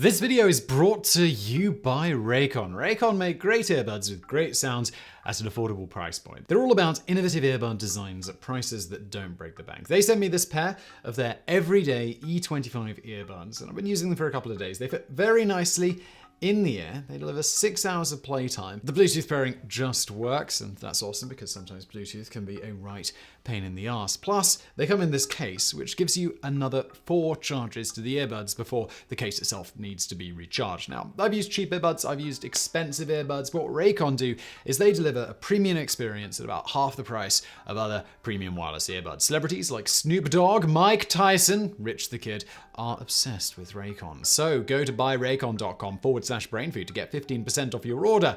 This video is brought to you by Raycon. Raycon make great earbuds with great sounds at an affordable price point. They're all about innovative earbud designs at prices that don't break the bank. They sent me this pair of their everyday E25 earbuds, and I've been using them for a couple of days. They fit very nicely in the ear. They deliver 6 hours of playtime. The Bluetooth pairing just works, and that's awesome because sometimes Bluetooth can be a right pain in the ass. Plus, they come in this case, which gives you another 4 charges to the earbuds before the case itself needs to be recharged. Now, I've used cheap earbuds, I've used expensive earbuds, but what Raycon do is they deliver a premium experience at about half the price of other premium wireless earbuds. Celebrities like Snoop Dogg, Mike Tyson, Rich the Kid, are obsessed with Raycon. So go to buyraycon.com/brainfood to get 15% off your order.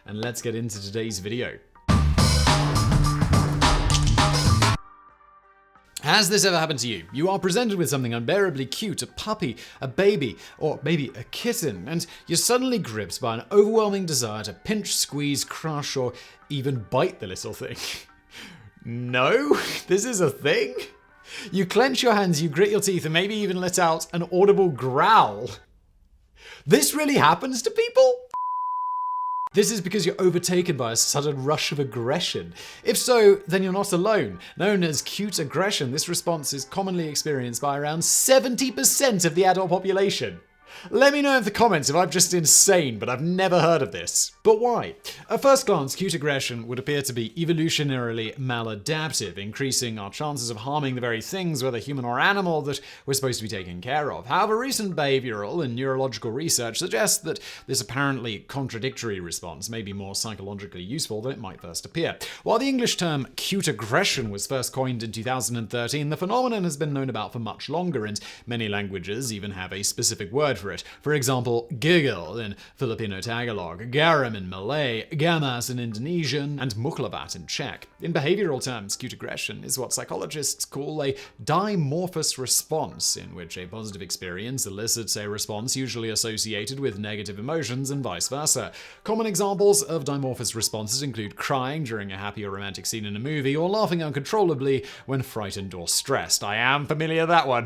And let's get into today's video. Has this ever happened to you? You are presented with something unbearably cute, a puppy, a baby, or maybe a kitten, and you're suddenly gripped by an overwhelming desire to pinch, squeeze, crush, or even bite the little thing. No? This is a thing? You clench your hands, you grit your teeth, and maybe even let out an audible growl. This really happens to people? This is because you're overtaken by a sudden rush of aggression. If so, then you're not alone. Known as cute aggression, this response is commonly experienced by around 70% of the adult population. Let me know in the comments if I'm just insane, but I've never heard of this. But why? At first glance, cute aggression would appear to be evolutionarily maladaptive, increasing our chances of harming the very things, whether human or animal, that we're supposed to be taking care of. However, recent behavioural and neurological research suggests that this apparently contradictory response may be more psychologically useful than it might first appear. While the English term cute aggression was first coined in 2013, the phenomenon has been known about for much longer, and many languages even have a specific word for it. For example, giggle in Filipino Tagalog, garam in Malay, gamas in Indonesian, and muklavat in Czech. In behavioral terms, cute aggression is what psychologists call a dimorphous response, in which a positive experience elicits a response usually associated with negative emotions and vice versa. Common examples of dimorphous responses include crying during a happy or romantic scene in a movie, or laughing uncontrollably when frightened or stressed. I am familiar with that one.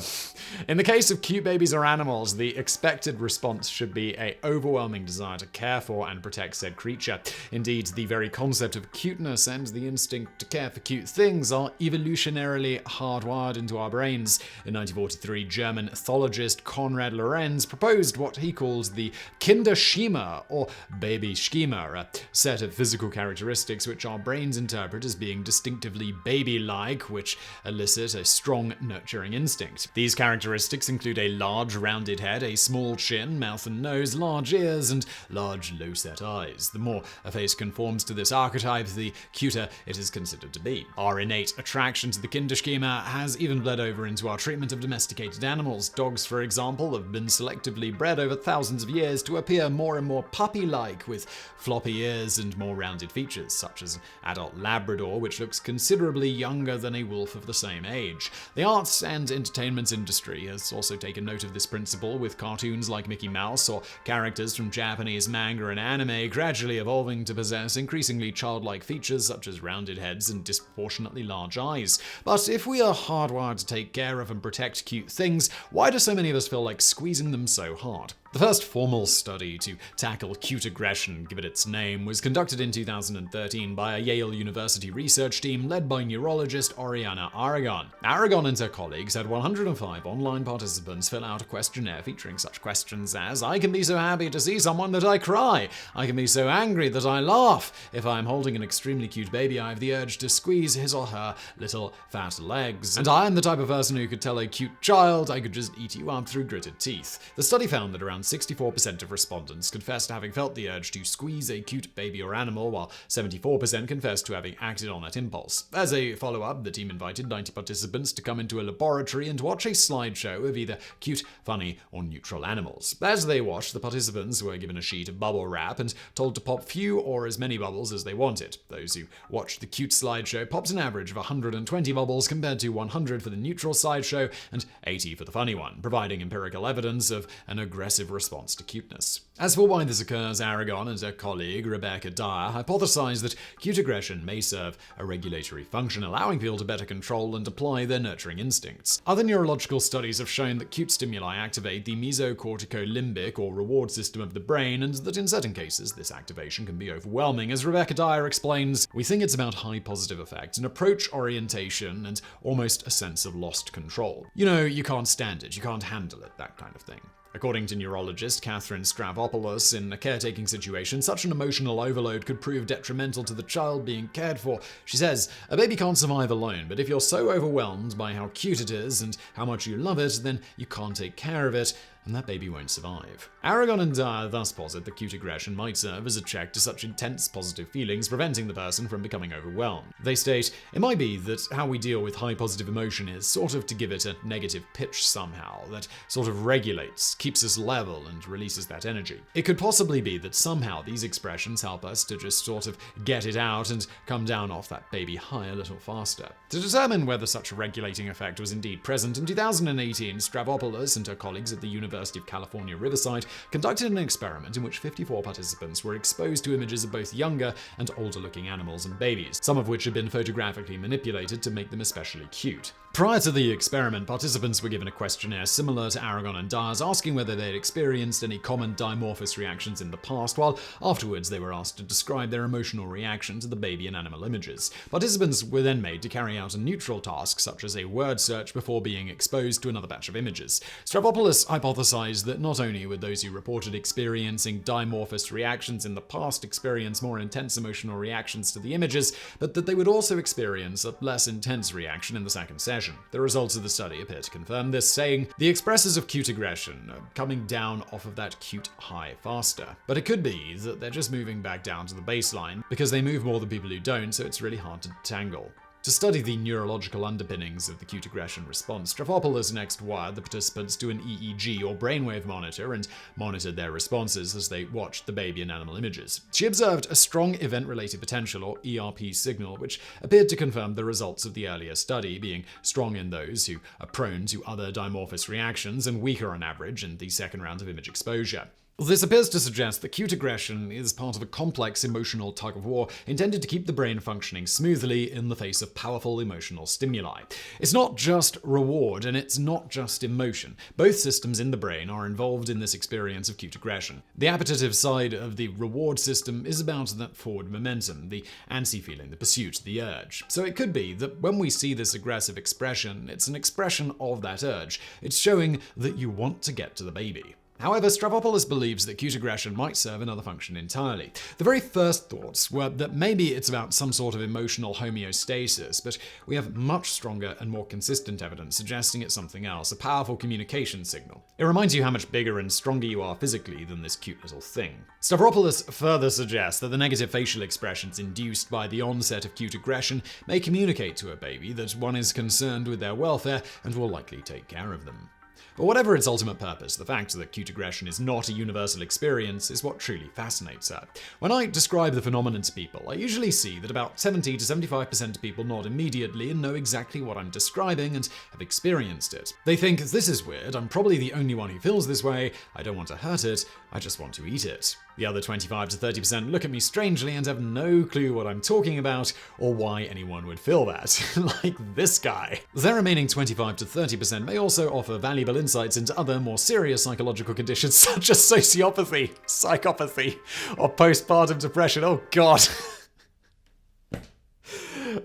In the case of cute babies or animals, the expected response should be an overwhelming desire to care for and protect said creature. Indeed, the very concept of cuteness and the instinct to care for cute things are evolutionarily hardwired into our brains. In 1943, German ethologist Konrad Lorenz proposed what he calls the Kinderschema, or baby schema, a set of physical characteristics which our brains interpret as being distinctively baby-like, which elicit a strong nurturing instinct. These characteristics include a large rounded head, a small chin, mouth and nose, large ears, and large low-set eyes. The more a face conforms to this archetype, the cuter it is considered to be. Our innate attraction to the Kinderschema has even bled over into our treatment of domesticated animals. Dogs, for example, have been selectively bred over thousands of years to appear more and more puppy-like, with floppy ears and more rounded features, such as an adult Labrador, which looks considerably younger than a wolf of the same age. The arts and entertainment industry has also taken note of this principle, with cartoons like Mickey Mouse or characters from Japanese manga and anime gradually evolving to possess increasingly childlike features such as rounded heads and disproportionately large eyes. But if we are hardwired to take care of and protect cute things, why do so many of us feel like squeezing them so hard? The first formal study to tackle cute aggression, give it its name, was conducted in 2013 by a Yale University research team led by neurologist Oriana Aragon. Aragon and her colleagues had 105 online participants fill out a questionnaire featuring such questions as, I can be so happy to see someone that I cry. I can be so angry that I laugh. If I am holding an extremely cute baby, I have the urge to squeeze his or her little fat legs. And I am the type of person who could tell a cute child I could just eat you up through gritted teeth. The study found that around 64% of respondents confessed having felt the urge to squeeze a cute baby or animal, while 74% confessed to having acted on that impulse. As a follow-up, the team invited 90 participants to come into a laboratory and watch a slideshow of either cute, funny, or neutral animals. As they watched, the participants were given a sheet of bubble wrap and told to pop few or as many bubbles as they wanted. Those who watched the cute slideshow popped an average of 120 bubbles compared to 100 for the neutral slideshow and 80 for the funny one, providing empirical evidence of an aggressive response to cuteness. As for why this occurs, Aragon and her colleague Rebecca Dyer hypothesized that cute aggression may serve a regulatory function, allowing people to better control and apply their nurturing instincts. Other neurological studies have shown that cute stimuli activate the mesocorticolimbic or reward system of the brain, and that in certain cases this activation can be overwhelming. As Rebecca Dyer explains, we think it's about high positive effect, an approach orientation, and almost a sense of lost control. You can't stand it, you can't handle it, that kind of thing. According to neurologist Katherine Stavropoulos, in a caretaking situation, such an emotional overload could prove detrimental to the child being cared for. She says, a baby can't survive alone, but if you're so overwhelmed by how cute it is and how much you love it, then you can't take care of it, and that baby won't survive. Aragon and Dyer thus posit that cute aggression might serve as a check to such intense positive feelings, preventing the person from becoming overwhelmed. They state, it might be that how we deal with high positive emotion is sort of to give it a negative pitch somehow, that sort of regulates, keeps us level, and releases that energy. It could possibly be that somehow these expressions help us to just sort of get it out and come down off that baby high a little faster. To determine whether such a regulating effect was indeed present, in 2018, Stavropoulos and her colleagues at the University of California, Riverside, conducted an experiment in which 54 participants were exposed to images of both younger and older-looking animals and babies, some of which had been photographically manipulated to make them especially cute. Prior to the experiment, participants were given a questionnaire similar to Aragon and Dyer's, asking whether they had experienced any common dimorphous reactions in the past, while afterwards they were asked to describe their emotional reaction to the baby and animal images. Participants were then made to carry out a neutral task, such as a word search, before being exposed to another batch of images. Stavropoulos hypothesized that not only would those who reported experiencing dimorphous reactions in the past experience more intense emotional reactions to the images, but that they would also experience a less intense reaction in the second session. The results of the study appear to confirm this, saying the expressors of cute aggression are coming down off of that cute high faster. But it could be that they're just moving back down to the baseline because they move more than people who don't, so it's really hard to detangle. To study the neurological underpinnings of the cute aggression response, Stavropoulos next wired the participants to an EEG or brainwave monitor and monitored their responses as they watched the baby and animal images. She observed a strong event-related potential or ERP signal, which appeared to confirm the results of the earlier study, being strong in those who are prone to other dimorphous reactions and weaker on average in the second round of image exposure. This appears to suggest that cute aggression is part of a complex emotional tug-of-war intended to keep the brain functioning smoothly in the face of powerful emotional stimuli. It's not just reward, and it's not just emotion. Both systems in the brain are involved in this experience of cute aggression. The appetitive side of the reward system is about that forward momentum, the antsy feeling, the pursuit, the urge. So it could be that when we see this aggressive expression, it's an expression of that urge. It's showing that you want to get to the baby. However, Stavropoulos believes that cute aggression might serve another function entirely. The very first thoughts were that maybe it's about some sort of emotional homeostasis, but we have much stronger and more consistent evidence suggesting it's something else, a powerful communication signal. It reminds you how much bigger and stronger you are physically than this cute little thing. Stavropoulos further suggests that the negative facial expressions induced by the onset of cute aggression may communicate to a baby that one is concerned with their welfare and will likely take care of them. But whatever its ultimate purpose, the fact that cute aggression is not a universal experience is what truly fascinates her. When I describe the phenomenon to people, I usually see that about 70 to 75% of people nod immediately and know exactly what I'm describing and have experienced it. They think, this is weird, I'm probably the only one who feels this way, I don't want to hurt it, I just want to eat it. The other 25 to 30% look at me strangely and have no clue what I'm talking about or why anyone would feel that, like this guy. The remaining 25 to 30% may also offer valuable insights into other more serious psychological conditions such as sociopathy, psychopathy, or postpartum depression. Oh god.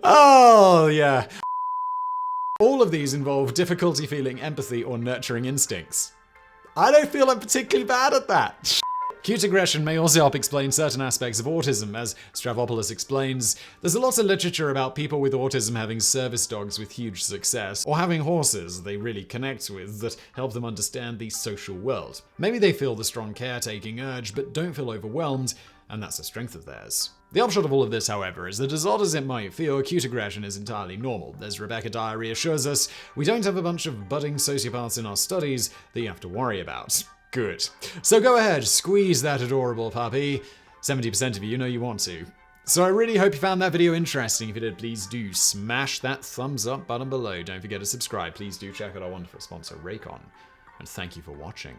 Oh yeah. All of these involve difficulty feeling empathy or nurturing instincts. I don't feel I'm particularly bad at that. Cute aggression may also help explain certain aspects of autism. As Stavropoulos explains, there's a lot of literature about people with autism having service dogs with huge success, or having horses they really connect with that help them understand the social world. Maybe they feel the strong caretaking urge, but don't feel overwhelmed, and that's a strength of theirs. The upshot of all of this, however, is that as odd as it might feel, cute aggression is entirely normal. As Rebecca Dyer reassures us, we don't have a bunch of budding sociopaths in our studies that you have to worry about. Good. So go ahead, squeeze that adorable puppy. 70% of you know you want to. So I really hope you found that video interesting. If you did, please do smash that thumbs up button below. Don't forget to subscribe. Please do check out our wonderful sponsor, Raycon. And thank you for watching.